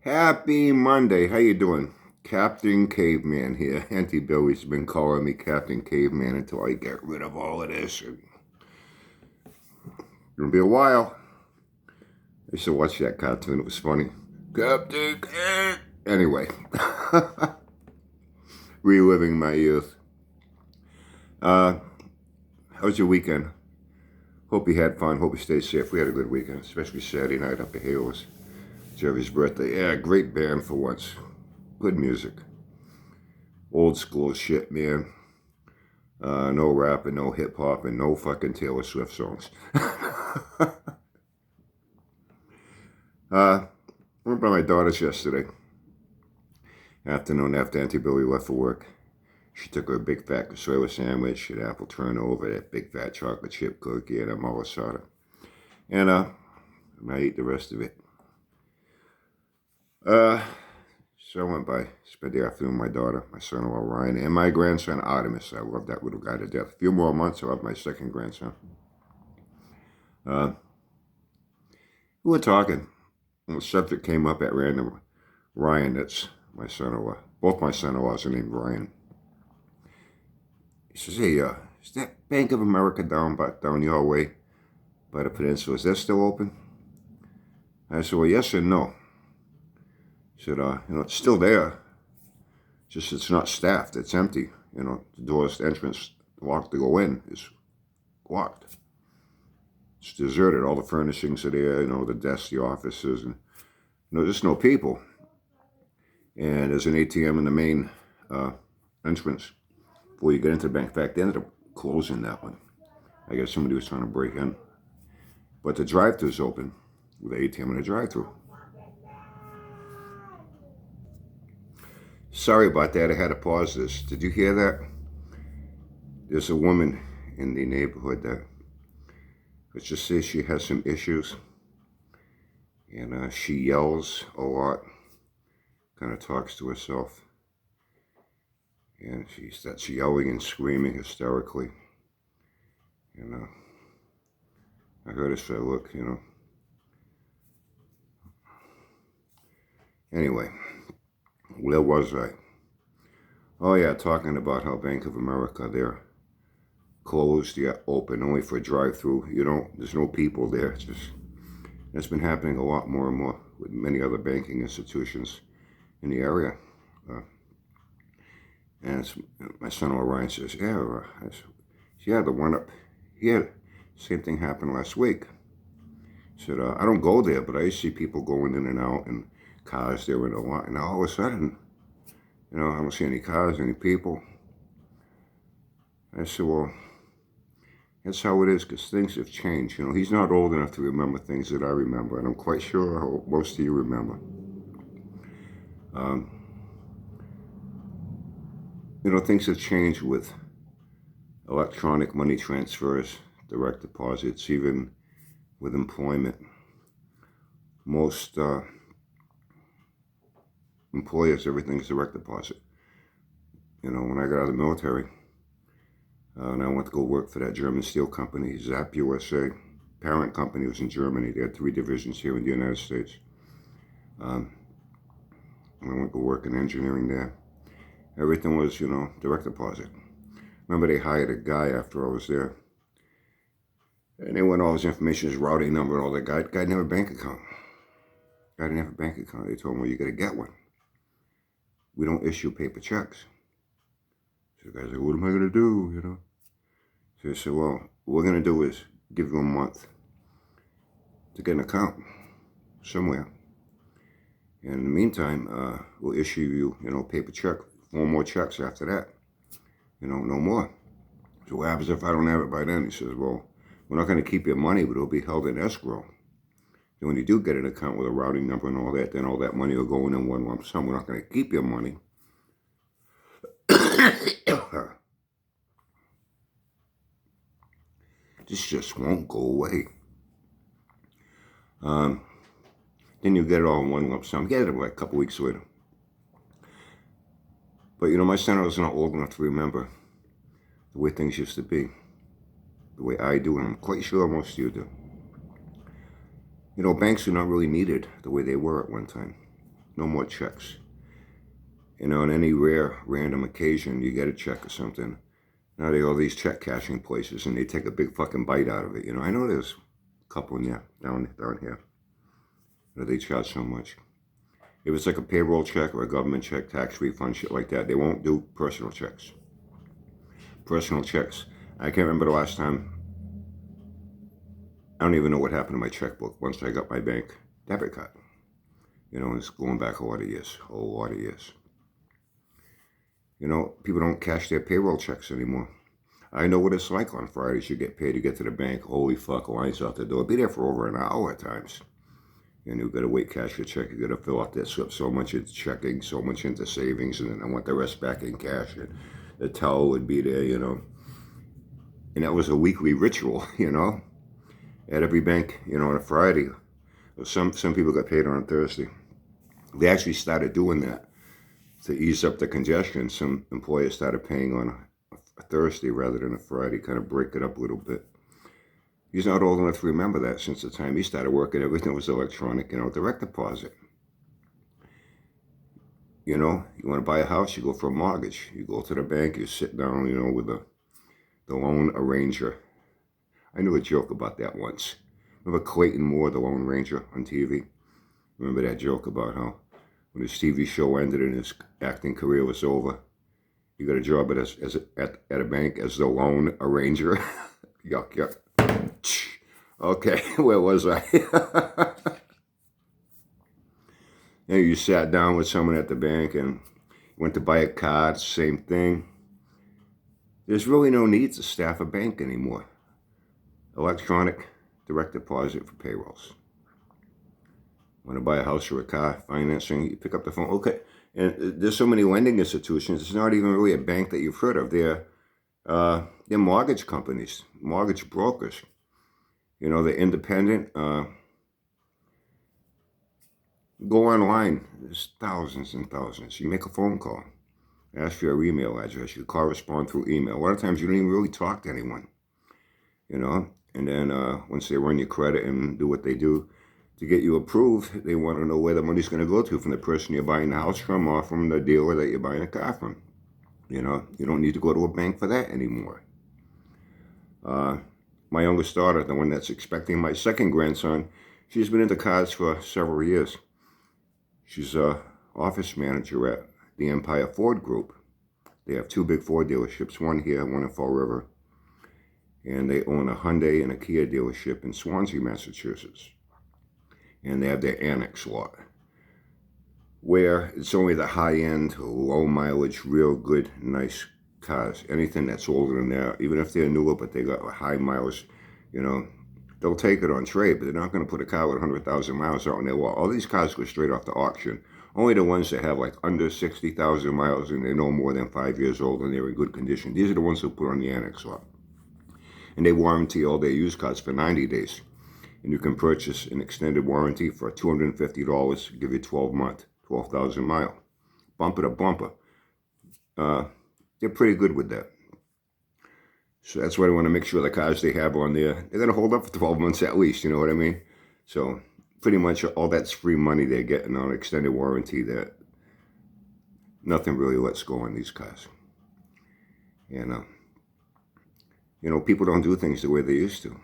Happy Monday. How you doing? Captain Caveman here. Auntie Billy's been calling me Captain Caveman until I get rid of all of this. It'll be a while. I used to watch that cartoon. It was funny. Captain Cave. Anyway, reliving my youth. How was your weekend? Hope you had fun. Hope you stayed safe. We had a good weekend, especially Saturday night up at Halo's. Jerry's birthday. Yeah, great band for once. Good music. Old school shit, man. No rap and no hip hop and no fucking Taylor Swift songs. I went by my daughter's yesterday afternoon after Auntie Billy left for work. She took her a big fat cassava sandwich, an apple turnover, that big fat chocolate chip cookie, and a malasada. And I ate the rest of it. So I went by, spent the afternoon with my daughter, my son-in-law Ryan, and my grandson Artemis. I love that little guy to death. A few more months, I'll have my second grandson. We were talking, and the subject came up at random. Ryan, that's my son-in-law. Both my son-in-laws are named Ryan. He says, hey, is that Bank of America down your way by the peninsula? Is that still open? I said, well, yes and no. He said, it's still there. Just it's not staffed. It's empty. The doors, the entrance locked to go in is locked. It's deserted. All the furnishings are there, the desks, the offices, and there's no people. And there's an ATM in the main entrance before you get into the bank. In fact, they ended up closing that one. I guess somebody was trying to break in. But the drive-thru is open with the ATM and the drive-thru. Sorry about that. I had to pause this. Did you hear that? There's a woman in the neighborhood that, let's just say she has some issues. And she yells a lot. Kind of talks to herself. And she starts yelling and screaming hysterically. And I heard her say, look, Anyway, where was I? Oh yeah, talking about how Bank of America, they're closed, yet open, only for a drive-through. There's no people there. It's been happening a lot more and more with many other banking institutions in the area. And my son-in-law Ryan says, yeah, the one up here, same thing happened last week. He said, I don't go there, but I see people going in and out and cars there and a lot. And all of a sudden, I don't see any cars, any people. I said, well, that's how it is, because things have changed. He's not old enough to remember things that I remember, and I'm quite sure how most of you remember. Things have changed with electronic money transfers, direct deposits, even with employment. Most employers, everything's direct deposit. When I got out of the military, and I went to go work for that German steel company, Zap USA. Parent company was in Germany. They had 3 divisions here in the United States. I went to work in engineering there. Everything was, direct deposit. Remember, they hired a guy after I was there. And they went all his information, his routing number, and all that. Guy didn't have a bank account. Guy didn't have a bank account. They told him, well, you got to get one. We don't issue paper checks. So the guy's like, what am I going to do, So they said, well, what we're going to do is give you a month to get an account somewhere. And in the meantime, we'll issue you, paper check, 4 more checks after that. No more. So what happens if I don't have it by then? He says, well, we're not going to keep your money, but it'll be held in escrow. And when you do get an account with a routing number and all that, then all that money will go in one lump sum. We're not going to keep your money. This just won't go away. Then you get it all in one lump sum. Get it like a couple weeks later. But my son was not old enough to remember the way things used to be, the way I do, and I'm quite sure most of you do. Banks are not really needed the way they were at one time. No more checks. You know, on any rare, random occasion, you get a check or something. Now they have all these check cashing places, and they take a big fucking bite out of it. You know, I know there's a couple in there, down here. You know, they charge so much. If it's like a payroll check or a government check, tax refund, shit like that, they won't do personal checks. Personal checks. I can't remember the last time. I don't even know what happened to my checkbook once I got my bank debit card. You know, it's going back a lot of years, a lot of years. You know, people don't cash their payroll checks anymore. I know what it's like on Fridays. You get paid to get to the bank. Holy fuck, lines out the door. Be there for over an hour at times. And you've got to wait, cash your check. You've got to fill out that slip. So much into checking, so much into savings. And then I want the rest back in cash. And the towel would be there, you know. And that was a weekly ritual, you know. At every bank, you know, on a Friday. Some people got paid on a Thursday. They actually started doing that to ease up the congestion. Some employers started paying on a Thursday rather than a Friday, kind of break it up a little bit. He's not old enough to remember that. Since the time he started working, everything was electronic, you know, direct deposit. You know, you want to buy a house, you go for a mortgage. You go to the bank, you sit down, you know, with the loan arranger. I knew a joke about that once. Remember Clayton Moore, the Lone Ranger on TV? Remember that joke about how when his TV show ended and his acting career was over, he got a job at a bank as the Lone Arranger? Yuck, yuck. Okay, where was I? And you sat down with someone at the bank and went to buy a card, same thing. There's really no need to staff a bank anymore. Electronic direct deposit for payrolls. Want to buy a house or a car, financing, you pick up the phone. Okay, and there's so many lending institutions, it's not even really a bank that you've heard of. They're mortgage companies, mortgage brokers. You know, they're independent. Go online. There's thousands and thousands. You make a phone call. Ask for your email address. You correspond through email. A lot of times you don't even really talk to anyone. You know, and then once they run your credit and do what they do to get you approved, they want to know where the money's going to go to, from the person you're buying the house from or from the dealer that you're buying a car from. You know, you don't need to go to a bank for that anymore. My youngest daughter, the one that's expecting my second grandson, she's been into cars for several years. She's an office manager at the Empire Ford Group. They have two big Ford dealerships, one here, one in Fall River. And they own a Hyundai and a Kia dealership in Swansea, Massachusetts. And they have their annex lot, where it's only the high-end, low mileage, real good, nice cars. Anything that's older than that, even if they're newer, but they got a high mileage, you know, they'll take it on trade, but they're not going to put a car with 100,000 miles out on their lot. All these cars go straight off the auction. Only the ones that have like under 60,000 miles and they're no more than 5 years old and they're in good condition. These are the ones who put on the annex lot. And they warranty all their used cars for 90 days. And you can purchase an extended warranty for $250, give you 12 month, 12,000 mile. Bumper to bumper. They're pretty good with that. So that's why I want to make sure the cars they have on there, they're going to hold up for 12 months at least, you know what I mean? So pretty much all that's free money they're getting on extended warranty that nothing really lets go on these cars. And, you know, people don't do things the way they used to.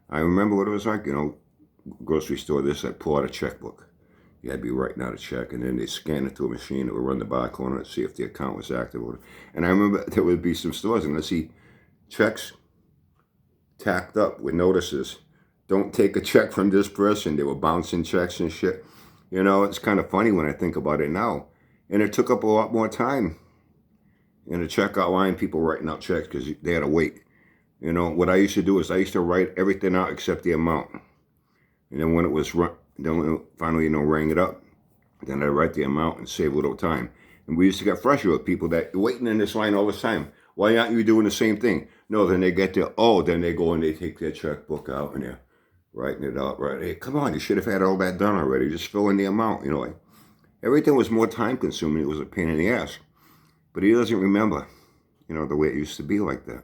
I remember what it was like, you know, grocery store, that pull out a checkbook. You had to be writing out a check, and then they scan it to a machine that would run the barcode on it to see if the account was active. And I remember there would be some stores, and I'd see checks tacked up with notices. Don't take a check from this person. They were bouncing checks and shit. You know, it's kind of funny when I think about it now. And it took up a lot more time in the checkout line, people writing out checks because they had to wait. You know, what I used to do is I used to write everything out except the amount. And then when it was, then finally, you know, rang it up, then I'd write the amount and save a little time. And we used to get frustrated with people that waiting in this line all the time. Why aren't you doing the same thing? No, then they get there. Oh, then they go and they take their checkbook out and they're writing it out. Right? Hey, come on, you should have had all that done already. Just fill in the amount. You know, like everything was more time consuming. It was a pain in the ass. But he doesn't remember, you know, the way it used to be like that.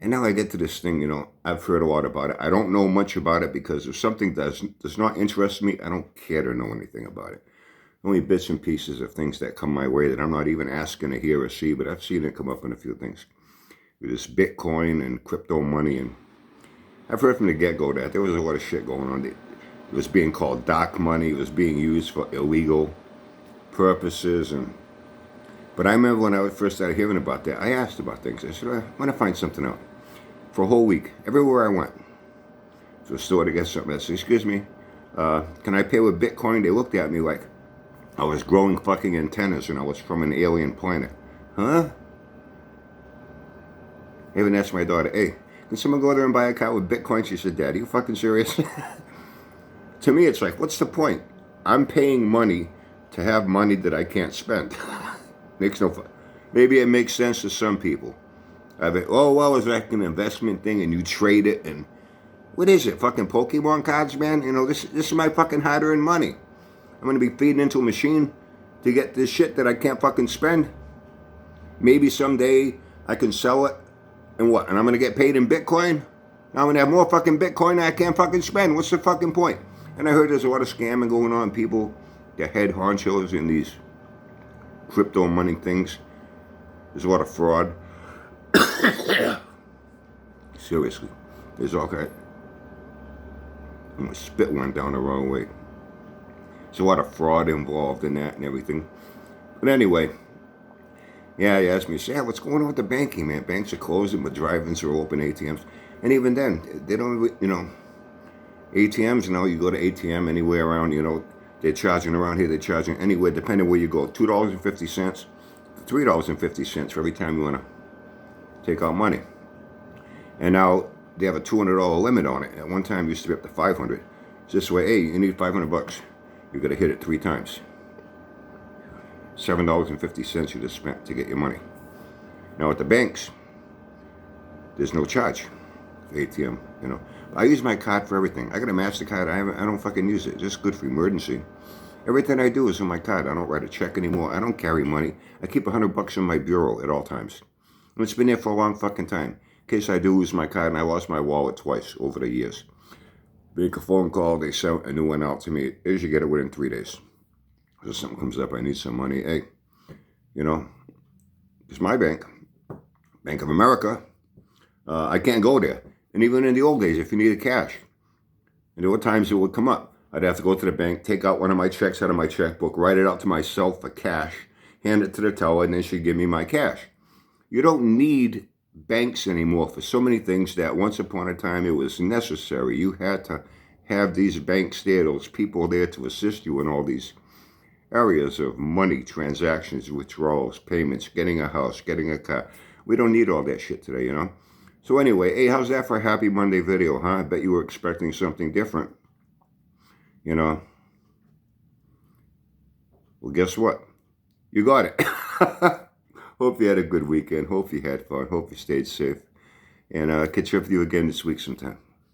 And now I get to this thing, I've heard a lot about it. I don't know much about it because if something does not interest me, I don't care to know anything about it. Only bits and pieces of things that come my way that I'm not even asking to hear or see, but I've seen it come up in a few things. With this Bitcoin and crypto money, and I've heard from the get-go that there was a lot of shit going on. It was being called dark money. It was being used for illegal purposes, but I remember when I first started hearing about that, I asked about things. I said, I want to find something out. For a whole week, everywhere I went, to a store to get something, I said, excuse me, can I pay with Bitcoin? They looked at me like I was growing fucking antennas and I was from an alien planet. Huh? I even asked my daughter, hey, can someone go there and buy a car with Bitcoin? She said, Dad, are you fucking serious? To me, it's like, what's the point? I'm paying money to have money that I can't spend. Makes no fun. Maybe it makes sense to some people. It's like an investment thing and you trade it and what is it? Fucking Pokemon cards, man? This is my fucking hard-earned money. I'm gonna be feeding into a machine to get this shit that I can't fucking spend. Maybe someday I can sell it and what? And I'm gonna get paid in Bitcoin? Now I'm gonna have more fucking Bitcoin that I can't fucking spend. What's the fucking point? And I heard there's a lot of scamming going on. People, the head honchos in these crypto money things. There's a lot of fraud. Seriously. There's all kind. My spit went down the wrong way. There's a lot of fraud involved in that and everything. But anyway, yeah, he asked me, say, what's going on with the banking, man? Banks are closing, but drive-ins are open, ATMs. And even then, they don't, ATMs, you go to ATM anywhere around, they're charging around here, they're charging anywhere, depending where you go, $2.50, $3.50 for every time you want to take out money. And now they have a $200 limit on it. At one time, it used to be up to $500. So this way, hey, you need $500. You got to hit it 3 times. $7.50 you just spent to get your money. Now at the banks, there's no charge for ATM. I use my card for everything. I got a MasterCard. I don't fucking use it. It's just good for emergency. Everything I do is on my card. I don't write a check anymore. I don't carry money. I keep $100 in my bureau at all times. And it's been there for a long fucking time. In case I do lose my card, and I lost my wallet twice over the years. Make a phone call, they sent a new one out to me. Here's you get it within 3 days. So something comes up, I need some money. Hey, it's my bank, Bank of America. I can't go there. And even in the old days, if you needed cash, there were times it would come up. I'd have to go to the bank, take out one of my checks out of my checkbook, write it out to myself for cash, hand it to the teller, and then she'd give me my cash. You don't need banks anymore for so many things that once upon a time it was necessary. You had to have these banks there, those people there to assist you in all these areas of money, transactions, withdrawals, payments, getting a house, getting a car. We don't need all that shit today, So anyway, hey, how's that for a Happy Monday video, huh? I bet you were expecting something different. Well, guess what? You got it. Hope you had a good weekend. Hope you had fun. Hope you stayed safe. And catch up with you again this week sometime.